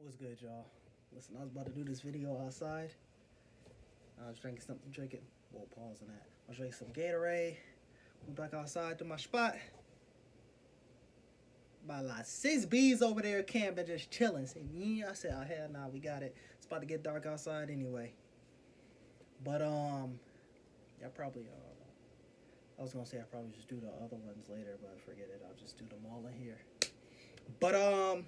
What's good, y'all? Listen, I was about to do this video outside. I was drinking. Well, pause on that. I was drinking some Gatorade. Went back outside to my spot. About like 6 bees over there camping, just chilling. I said, oh hell nah, we got it. It's about to get dark outside anyway. But yeah, probably I was gonna say I probably just do the other ones later, but forget it. I'll just do them all in here. But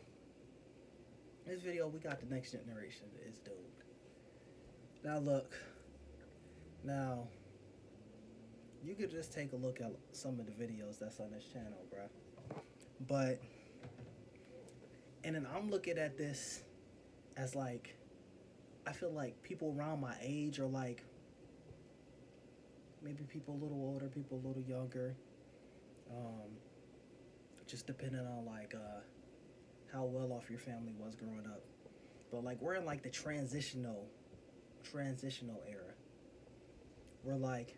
this video we got the next generation is dope. Now look, now you could just take a look at some of the videos that's on this channel, bruh. But and then I'm looking at this as like I feel like people around my age are like maybe people a little older, people a little younger. Um, just depending on like how well off your family was growing up. But like we're in like the transitional era. We're like,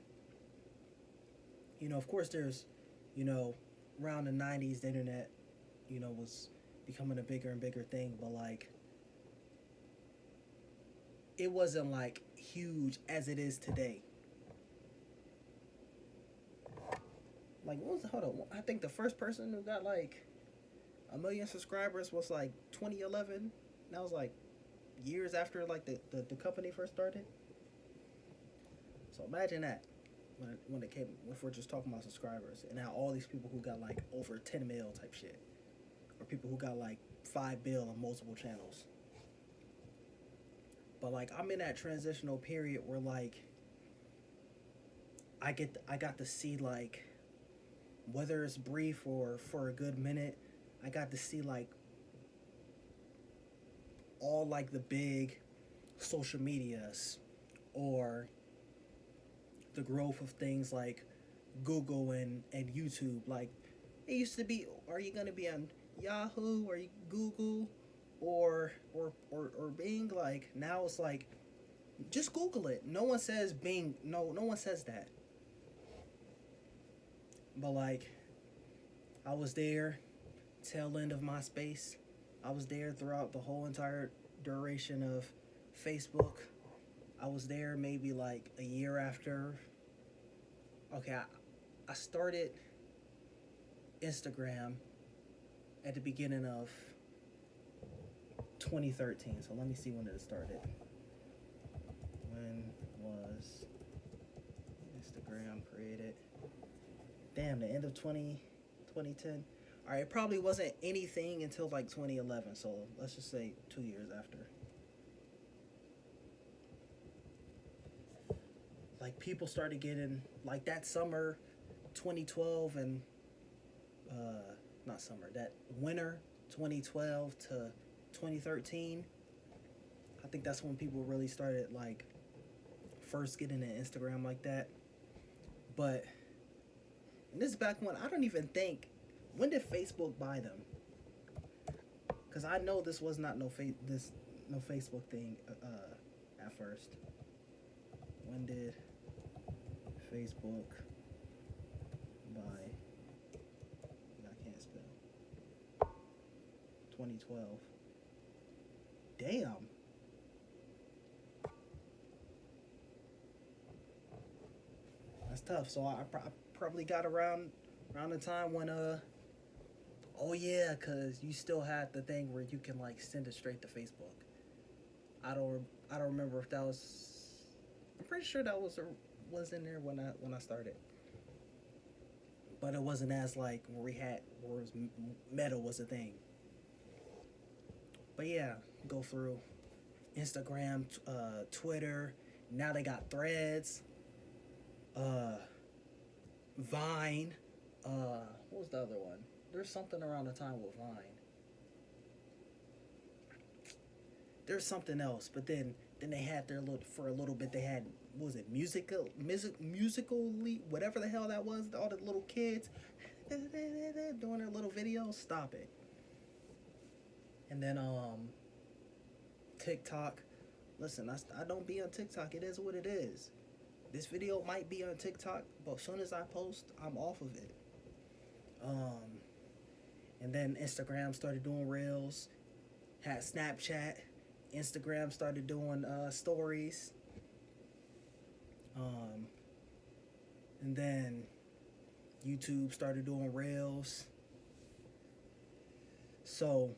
of course there's, around the 90s the internet, was becoming a bigger and bigger thing, but like it wasn't like huge as it is today. Like what was hold on, I think the first person who got like a million subscribers was like 2011. That was like years after like the company first started. So imagine that when it came, if we're just talking about subscribers, and now all these people who got like over 10 mil type shit, or people who got like 5 bill on multiple channels. But like I'm in that transitional period where like I got to see like, whether it's brief or for a good minute, I got to see like all like the big social medias, or the growth of things like Google and YouTube. Like it used to be, are you gonna be on Yahoo or Google or Bing? Like now it's like just Google it. No one says Bing. No one says that. But like I was there, tail end of MySpace. I was there throughout the whole entire duration of Facebook. I was there maybe like a year after. Okay, I started Instagram at the beginning of 2013. So let me see when it started. When was Instagram created? Damn, the end of 2010. All right, it probably wasn't anything until like 2011. So let's just say 2 years after. Like people started getting like that summer 2012 and not summer, that winter 2012 to 2013. I think that's when people really started like first getting an Instagram like that. But and this is back when I don't even think, when did Facebook buy them? Because I know this was not no Facebook thing at first. When did Facebook buy? I can't spell. 2012. Damn. That's tough. So I probably got around the time when oh yeah, cause you still had the thing where you can like send it straight to Facebook. I don't remember if that was. I'm pretty sure that was in there when I started. But it wasn't as like where Meta was a thing. But yeah, go through Instagram, Twitter. Now they got Threads, Vine. What was the other one? There's something around the time with Vine. There's something else, but then they had their little, for a little bit they had, what was it, musically, whatever the hell that was, all the little kids doing their little videos. Stop it. And then TikTok. Listen, I don't be on TikTok. It is what it is. This video might be on TikTok, but as soon as I post, I'm off of it. And then Instagram started doing reels. had Snapchat, Instagram started doing stories, um, and then YouTube started doing reels. So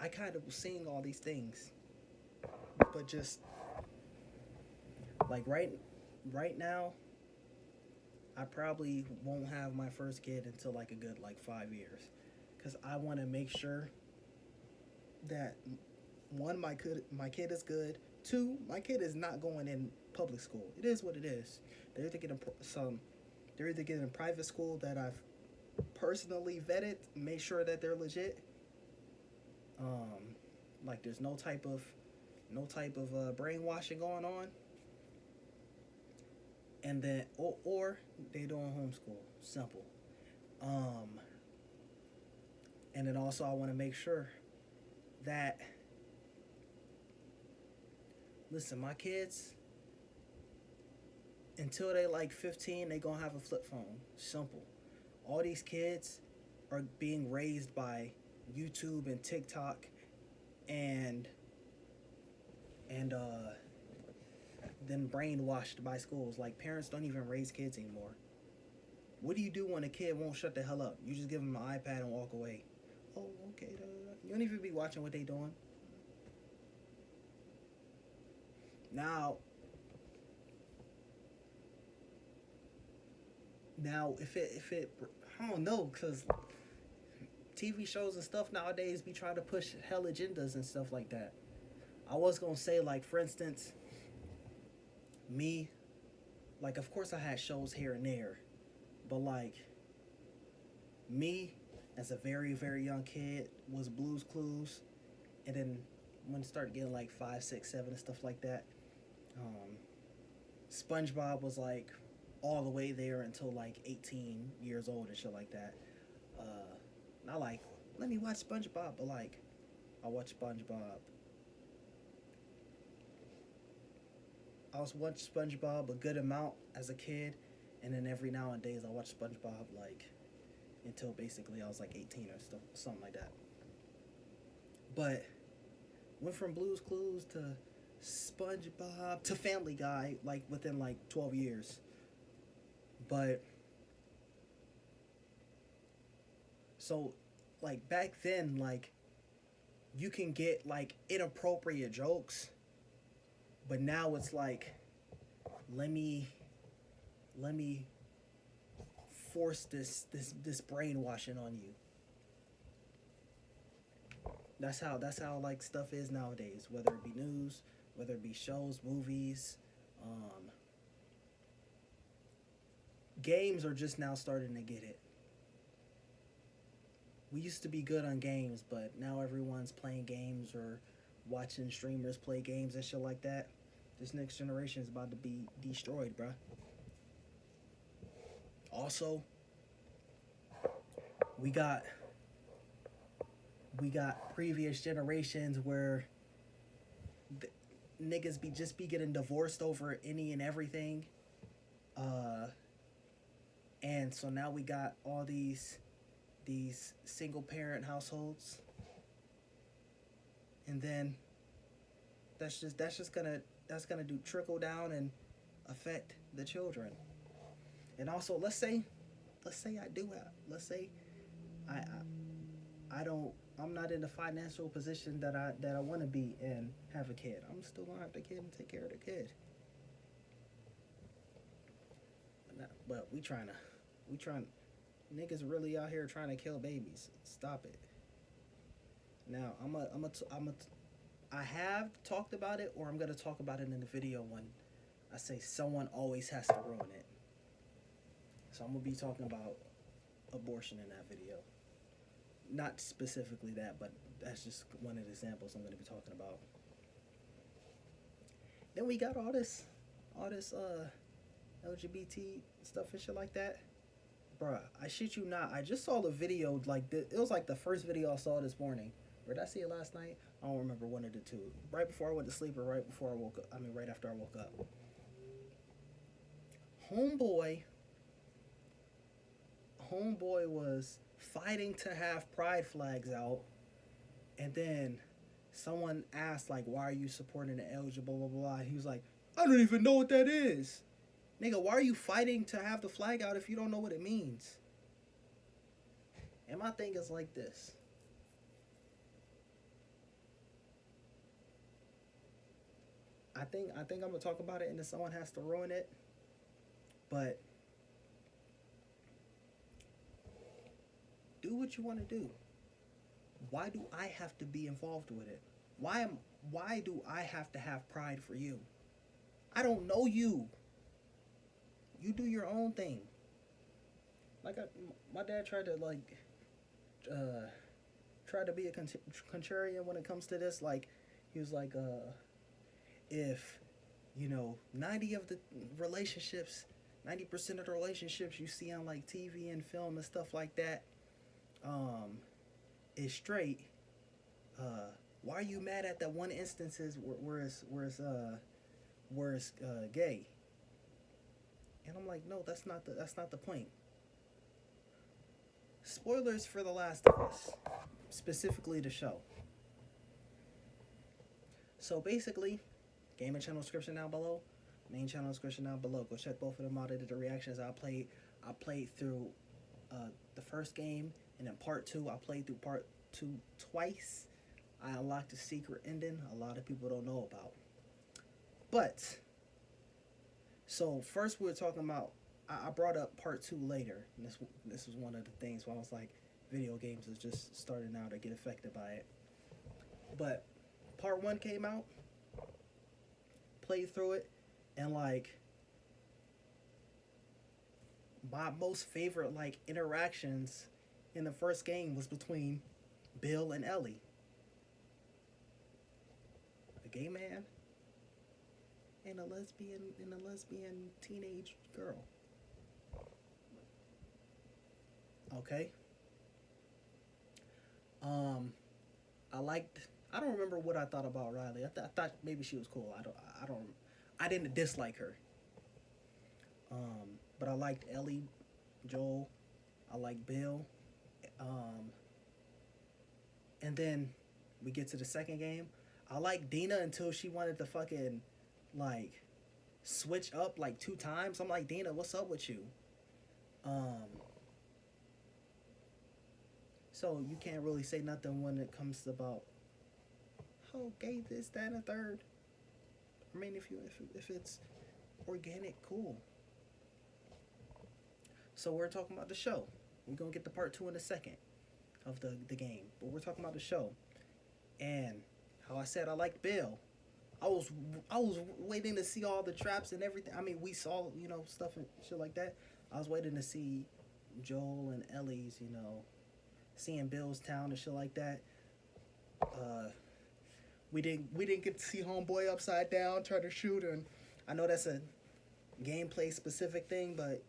I kind of was seeing all these things, but just like right now, I probably won't have my first kid until like a good like 5 years, because I want to make sure that one, my kid is good. Two, my kid is not going in public school. It is what it is. They're either getting they're either getting a private school that I've personally vetted, made sure that they're legit. Like there's no type of brainwashing going on, and then or they doing homeschool. Simple. Um, and then also I want to make sure that, listen, my kids, until they like 15, they gonna have a flip phone. Simple. All these kids are being raised by YouTube and TikTok and then brainwashed by schools. Like, parents don't even raise kids anymore. What do you do when a kid won't shut the hell up? You just give them an iPad and walk away. Oh, okay. You don't even be watching what they doing. Now, if it, I don't know, because TV shows and stuff nowadays be trying to push hell agendas and stuff like that. I was gonna say, like, for instance, me, like, of course I had shows here and there, but like me as a very, very young kid was Blue's Clues, and then when it started getting like 5, 6, 7 and stuff like that, SpongeBob was like all the way there until like 18 years old and shit like that. Not like, let me watch SpongeBob, but like, I watched SpongeBob. I was watching SpongeBob a good amount as a kid, and then every now and days I watch SpongeBob like until basically I was like 18 or something like that. But went from Blue's Clues to SpongeBob to Family Guy like within like 12 years. But so like back then, like you can get like inappropriate jokes, but now it's like, let me force this brainwashing on you. That's how like stuff is nowadays, whether it be news, whether it be shows, movies, games are just now starting to get it. We used to be good on games, but now everyone's playing games or watching streamers play games and shit like that. This next generation is about to be destroyed, bruh. Also, we got previous generations where niggas be getting divorced over any and everything, and so now we got all these single parent households, and then that's gonna do trickle down and affect the children. And also, let's say I'm not in the financial position that I want to be and have a kid. I'm still gonna have the kid and take care of the kid. But we trying niggas really out here trying to kill babies. Stop it. Now I have talked about it, or I'm gonna talk about it in the video when I say someone always has to ruin it. So I'm gonna be talking about abortion in that video. Not specifically that, but that's just one of the examples I'm gonna be talking about. Then we got all this LGBT stuff and shit like that. Bruh, I shit you not. I just saw the video, like, it was like the first video I saw this morning. Or did I see it last night? I don't remember, one of the two. Right before I went to sleep or right before I woke up. I mean, right after I woke up. Homeboy was fighting to have pride flags out And then someone asked, like, why are you supporting the LGBT, blah, blah, blah. He was like, I don't even know what that is. Nigga, why are you fighting to have the flag out if you don't know what it means? And my thing is like this. I think I'm gonna talk about it and then someone has to ruin it. But do what you want to do. Why do I have to be involved with it? Why do I have to have pride for you? I don't know you. You do your own thing. Like my dad tried to try to be a contrarian when it comes to this. Like he was like, if 90 of the relationships, 90% of the relationships you see on like TV and film and stuff like that, is straight. Why are you mad at that one instances where it's gay? And I'm like, no, that's not the point. Spoilers for The Last of Us, specifically the show. So basically, gaming channel description down below, main channel description down below. Go check both of them out. I did the reactions. I played through the first game, and then part 2. I played through part 2 twice. I unlocked a secret ending a lot of people don't know about. But so first we were talking about. I brought up part 2 later, and this was one of the things where I was like, video games is just starting now to get affected by it. But part 1 came out, played through it, and like my most favorite like interactions in the first game was between Bill and Ellie, a gay man and a lesbian teenage girl. Okay. I don't remember what I thought about Riley. I thought maybe she was cool. I didn't dislike her. But I liked Ellie, Joel. I liked Bill. And then we get to the second game. I liked Dina until she wanted to fucking like switch up like 2 times. I'm like, Dina, what's up with you? So you can't really say nothing when it comes about how gay this, that, and a third. I mean, if it's organic, cool. So we're talking about the show. We're gonna get to part 2 in a second of the game, but we're talking about the show. And how I said I liked Bill. I was waiting to see all the traps and everything. I mean, we saw stuff and shit like that. I was waiting to see Joel and Ellie's seeing Bill's town and shit like that. We didn't get to see Homeboy upside down try to shoot, and I know that's a gameplay specific thing, but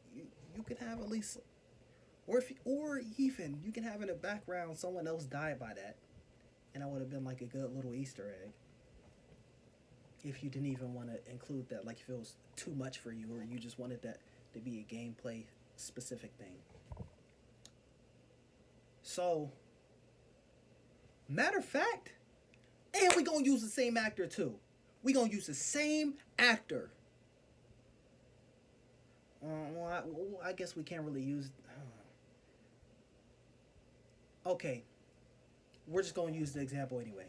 you could have at least, or even you can have in the background someone else died by that, and that would have been like a good little Easter egg. If you didn't even want to include that, like if it was too much for you, or you just wanted that to be a gameplay specific thing. So, matter of fact, and we gonna use the same actor too. We gonna use the same actor. I guess we can't really use. Okay, we're just gonna use the example anyway.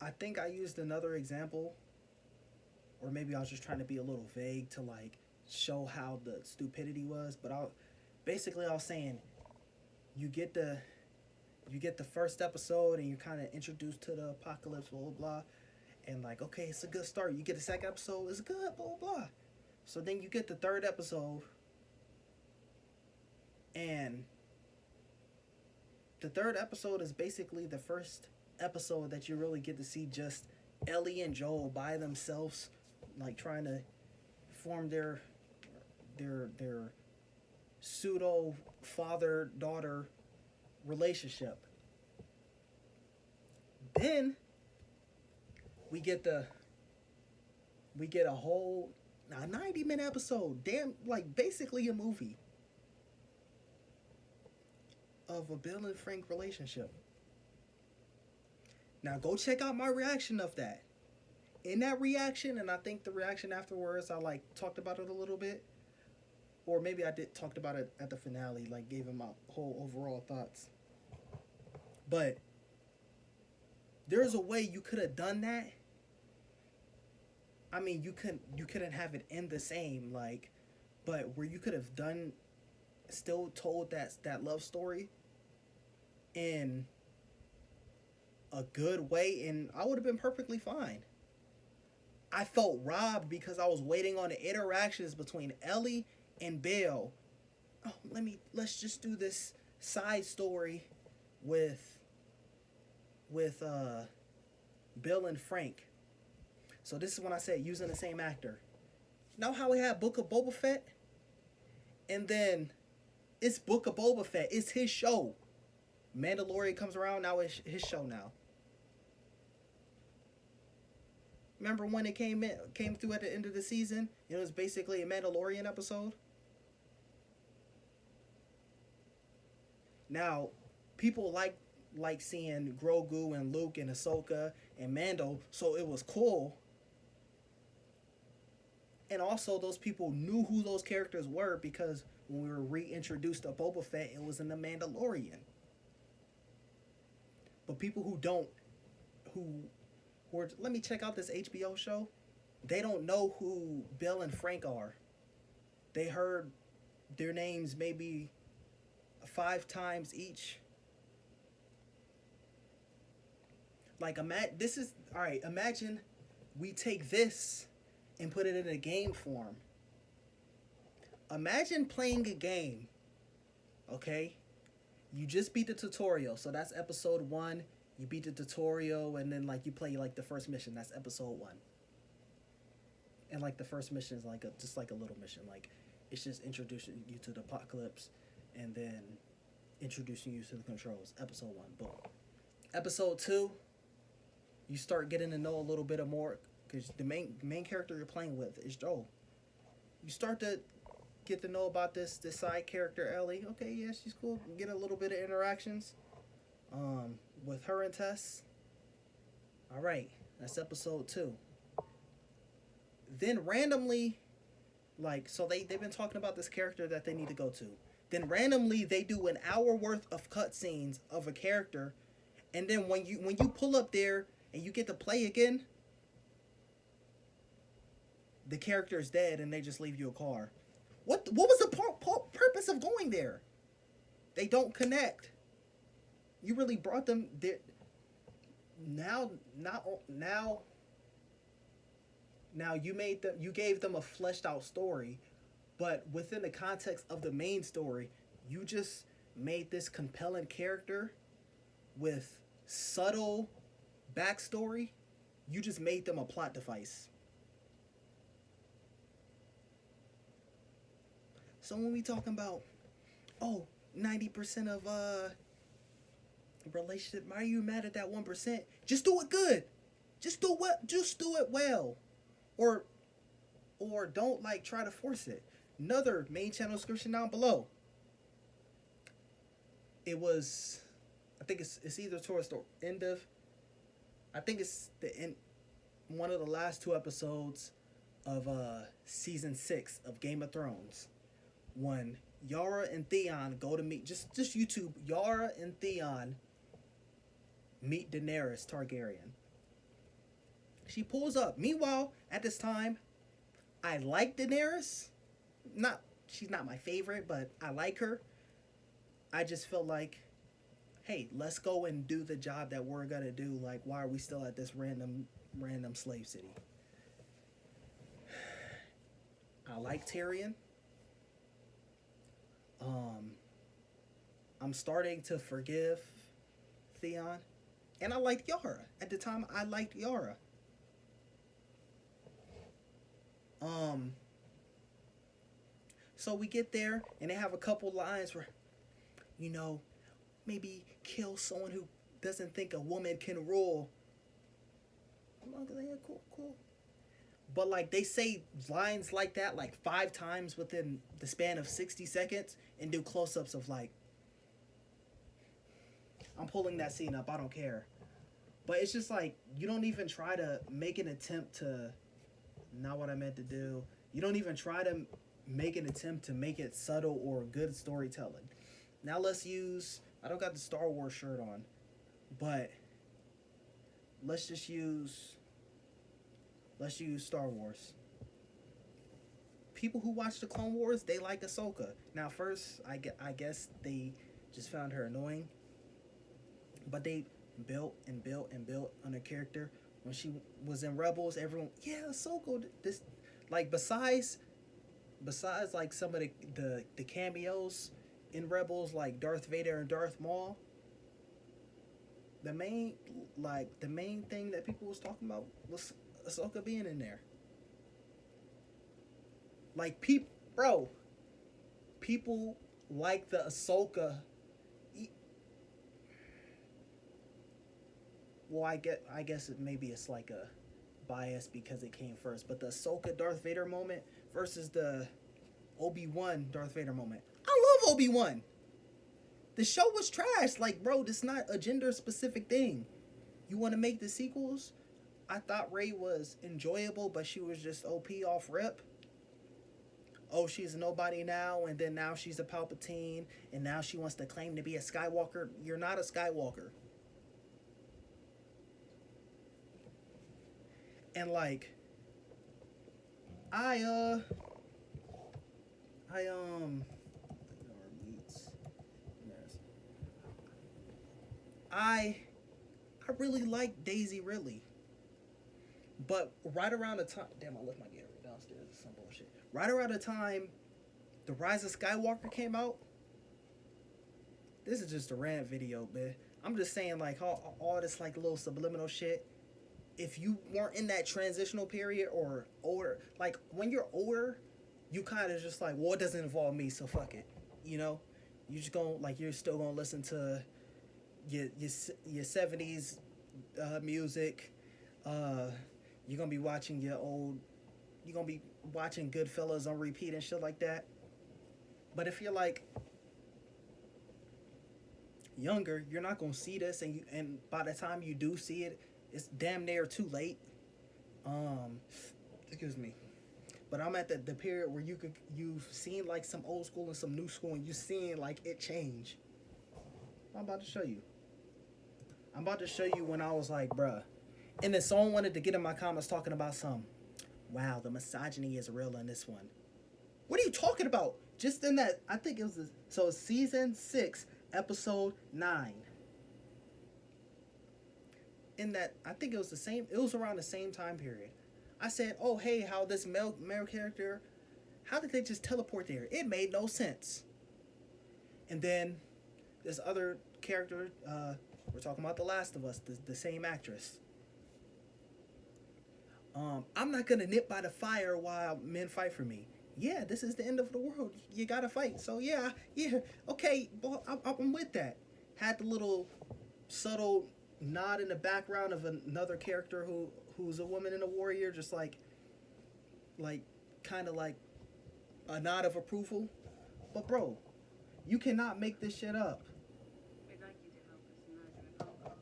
I think I used another example, or maybe I was just trying to be a little vague to like show how the stupidity was. But I was saying, you get the first episode and you're kind of introduced to the apocalypse, blah blah blah, and like, okay, it's a good start. You get the second episode, it's good, blah blah blah. So then you get the third episode, and the third episode is basically the first episode that you really get to see just Ellie and Joel by themselves, like trying to form their pseudo father-daughter relationship. Then we get a whole 90-minute episode, damn, like basically a movie of a Bill and Frank relationship. Now go check out my reaction of that. In that reaction, and I think the reaction afterwards, I like talked about it a little bit, or maybe I did talked about it at the finale, like gave him my whole overall thoughts. But there's a way you could have done that. I mean, you couldn't have it in the same, like, but where you could have done, still told that love story in a good way, and I would have been perfectly fine. I felt robbed because I was waiting on the interactions between Ellie and Bill. Oh, let's just do this side story with Bill and Frank. So this is when I said using the same actor. Know how we had Book of Boba Fett? And then it's Book of Boba Fett. It's his show. Mandalorian comes around, now it's his show now. Remember when it came through at the end of the season? It was basically a Mandalorian episode. Now, people like seeing Grogu and Luke and Ahsoka and Mando, so it was cool. And also, those people knew who those characters were because when we were reintroduced to Boba Fett, it was in The Mandalorian. But people let me check out this HBO show, they don't know who Bill and Frank are. They heard their names maybe 5 times each. Like, imagine we take this and put it in a game form. Imagine playing a game, okay? You just beat the tutorial, so that's episode 1. You beat the tutorial, and then like you play like the first mission. That's episode 1. And like the first mission is like just like a little mission. Like it's just introducing you to the apocalypse, and then introducing you to the controls. Episode 1, boom. Episode 2, you start getting to know a little bit more because the main character you're playing with is Joel. You start to get to know about this side character Ellie. Okay, yeah, she's cool. Get a little bit of interactions. With her and Tess. All right, that's episode 2. Then randomly, like, so they've been talking about this character that they need to go to. Then randomly they do an hour worth of cutscenes of a character, and then when you pull up there and you get to play again, the character is dead and they just leave you a car. What was the purpose of going there? They don't connect. You really brought them there. Now you gave them a fleshed out story, but within the context of the main story, you just made this compelling character with subtle backstory. You just made them a plot device. So when we talking about 90% of relationship, why are you mad at that 1%? Just do it good. Just do it well. Or don't like try to force it. Another main channel description down below. It was, I think it's either towards the end of, I think it's the end, one of the last 2 episodes of season 6 of Game of Thrones, when Yara and Theon go to meet, just YouTube Yara and Theon meet Daenerys Targaryen. She pulls up. Meanwhile, at this time, I like Daenerys. She's not my favorite, but I like her. I just feel like, hey, let's go and do the job that we're gonna do. Like, why are we still at this random slave city? I like Tyrion. I'm starting to forgive Theon. And I liked Yara. At the time, I liked Yara. So we get there, and they have a couple lines where, maybe kill someone who doesn't think a woman can rule. I'm like, yeah, cool. But like they say lines like that like 5 times within the span of 60 seconds and do close-ups of like I'm pulling that scene up. I don't care. But it's just like you don't even try to make an attempt to. Not what I meant to do. You don't even try to make an attempt to make it subtle or good storytelling. Now let's use. I don't got the Star Wars shirt on, but let's just use. Let's use Star Wars. People who watch the Clone Wars, they like Ahsoka. Now, first, I guess they just found her annoying, but they built and built and built on her character. When she was in Rebels, everyone, yeah, Ahsoka. This, like, besides like some of the cameos in Rebels, like Darth Vader and Darth Maul, the main thing that people was talking about was Ahsoka being in there. Like people like the Ahsoka. Well, I guess maybe it's like a bias because it came first, but the Ahsoka Darth Vader moment versus the Obi-Wan Darth Vader moment. I love Obi-Wan. The show was trash. Like, bro, this is not a gender specific thing. You want to make the sequels? I thought Rey was enjoyable, but she was just OP off rip. Oh, she's a nobody now, and then now she's a Palpatine, and now she wants to claim to be a Skywalker. You're not a Skywalker. And like, I really like Daisy Ridley. But right around the time, damn, I left my Gatorade downstairs. It's some bullshit. Right around the time The Rise of Skywalker came out, this is just a rant video, man. I'm just saying, like, all this, like, little subliminal shit. If you weren't in that transitional period or older, like, when you're older, you kind of just like, well, it doesn't involve me, so fuck it. You know? You just gonna, like, you're still gonna listen to your 70s music. You're gonna be watching you're gonna be watching Goodfellas on repeat and shit like that. But if you're like younger, you're not gonna see this, and by the time you do see it, it's damn near too late. Excuse me. But I'm at the period where you've seen like some old school and some new school, and you've seen like it change. I'm about to show you. I'm about to show you when I was like, bruh. And then someone wanted to get in my comments talking about wow, the misogyny is real in this one. What are you talking about? Just in that, I think it was, so season 6, episode 9. In that, I think it was around the same time period. I said, oh, hey, how this male character, how did they just teleport there? It made no sense. And then this other character, we're talking about The Last of Us, the same actress. I'm not gonna nip by the fire while men fight for me. Yeah, this is the end of the world. You gotta fight. So yeah, okay, well, I'm with that. Had the little subtle nod in the background of another character who's a woman and a warrior, just like kind of like a nod of approval. But bro, you cannot make this shit up. We'd like you to help us murder an uncle.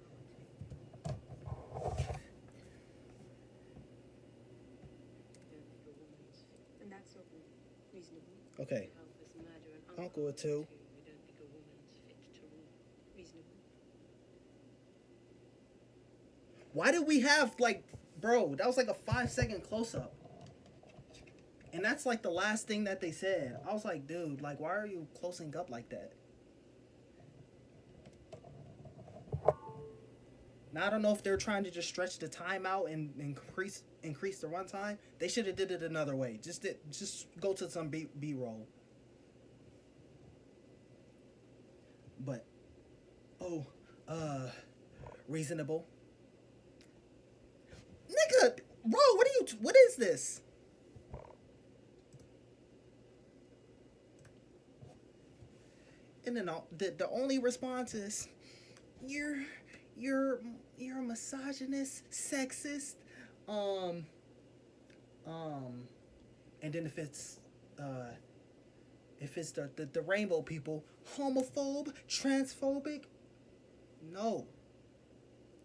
And that's not reasonable. Okay. To help us murder an Uncle or two. We don't think a woman's fit to rule. Reasonable. Why did we have like, bro? That was like a 5-second close up. And that's like the last thing that they said. I was like, dude, like, why are you closing up like that? Now, I don't know if they're trying to just stretch the time out and increase the runtime. They should have did it another way. Just go to some B-roll. But, reasonable. Nigga, bro, what is this? And then the only response is, you're a misogynist, sexist, and then if it's the rainbow people, homophobe, transphobic, No.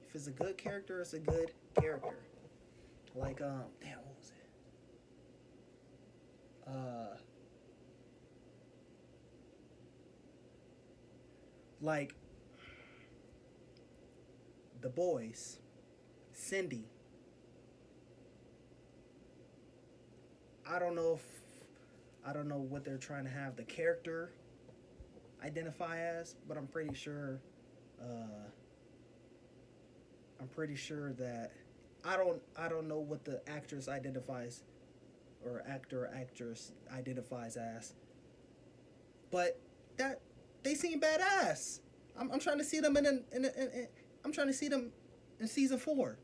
If it's a good character, it's a good character. Like, damn, what was it? Like, The Boys, Cindy. I don't know what they're trying to have the character identify as, but I'm pretty sure that I don't know what the actress identifies or actor or actress identifies as, but that they seem badass. I'm trying to see them I'm trying to see them in season 4.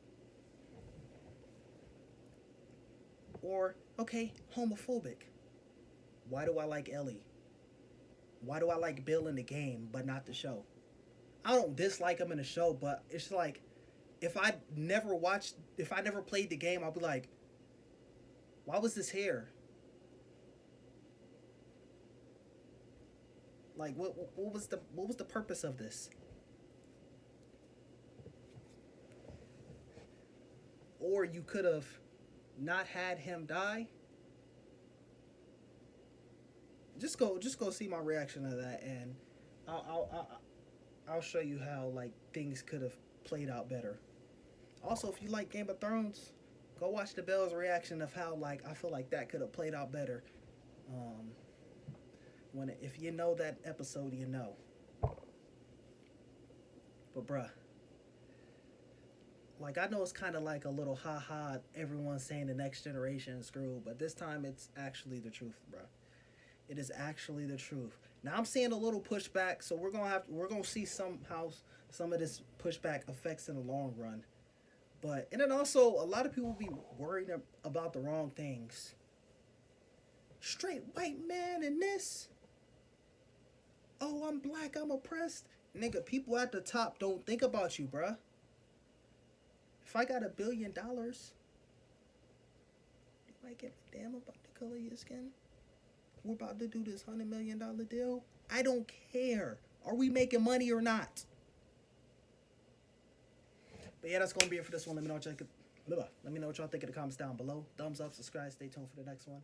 Or okay, homophobic. Why do I like Ellie? Why do I like Bill in the game but not the show? I don't dislike him in the show, but it's like if I never played the game, I'll be like, why was this here? Like what was the purpose of this? Or you could have not had him die. Just go see my reaction to that, and I'll show you how like things could have played out better. Also, if you like Game of Thrones, go watch the Bell's reaction of how like I feel like that could have played out better. If you know that episode, you know. But bruh, like I know it's kind of like a little ha, everyone's saying the next generation is screwed, but this time it's actually the truth, bruh. It is actually the truth. Now I'm seeing a little pushback, so we're gonna see somehow some of this pushback affects in the long run. But and then also a lot of people be worried about the wrong things. Straight white man in this. Oh, I'm black, I'm oppressed. Nigga, people at the top don't think about you, bruh. If I got $1 billion, do I give a damn about the color of your skin? We're about to do this $100 million deal. I don't care. Are we making money or not? But yeah, that's gonna be it for this one. Let me know what y'all think in the comments down below. Thumbs up, subscribe, stay tuned for the next one.